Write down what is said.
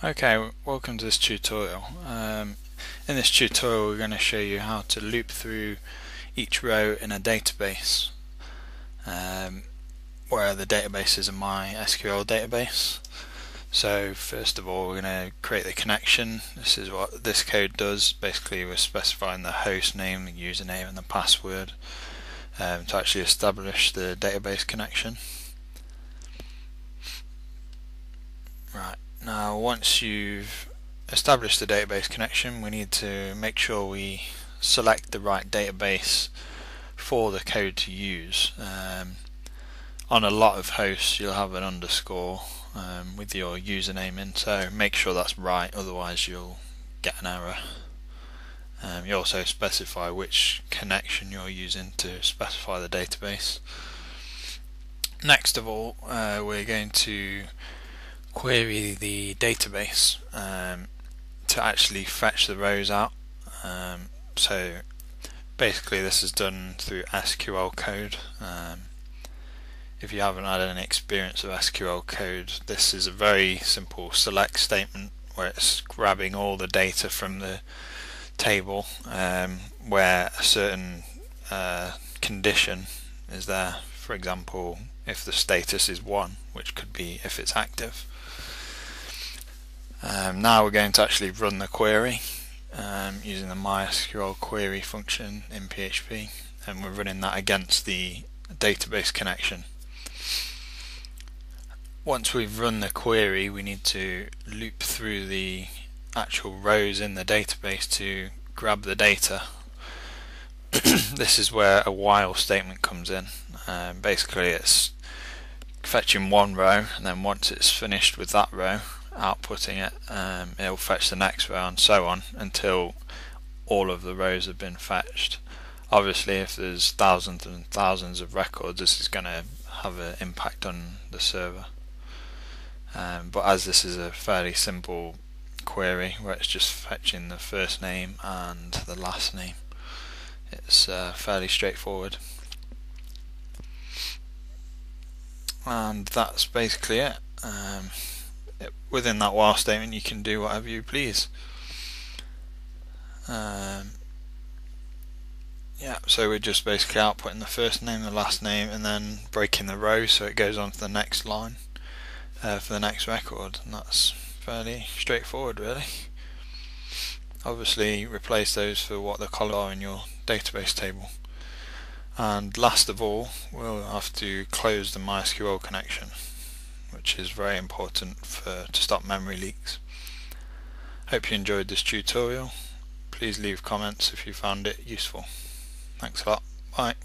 Okay, welcome to this tutorial. In this tutorial we're going to show you how to loop through each row in a database where the database is a mysql database. So first of all we're going to create the connection. This is what this code does. Basically we're specifying the host name, the username and the password to actually establish the database connection. Right. Now once you've established the database connection, we need to make sure we select the right database for the code to use. On a lot of hosts you'll have an underscore with your username in, so make sure that's right, otherwise you'll get an error. You also specify which connection you're using to specify the database. Next of all, we're going to query the database to actually fetch the rows out. So basically this is done through SQL code. If you haven't had any experience of SQL code, this is a very simple select statement where it's grabbing all the data from the table where a certain condition is there. For example, if the status is 1, which could be if it's active. Now we're going to actually run the query using the mysql query function in PHP, and we're running that against the database connection. Once we've run the query, we need to loop through the actual rows in the database to grab the data. This is where a while statement comes in. Basically it's fetching one row, and then once it's finished with that row, outputting it, it'll fetch the next row and so on until all of the rows have been fetched. Obviously if there's thousands and thousands of records, this is going to have an impact on the server. But as this is a fairly simple query where it's just fetching the first name and the last name, it's fairly straightforward. And that's basically it. Within that while statement you can do whatever you please. Yeah, so we're just basically outputting the first name, the last name, and then breaking the row so it goes on to the next line for the next record, and that's fairly straightforward really. Obviously replace those for what the columns are in your database table. And last of all, we'll have to close the mysql connection, which is very important to stop memory leaks. Hope you enjoyed this tutorial. Please leave comments if you found it useful. Thanks a lot. Bye.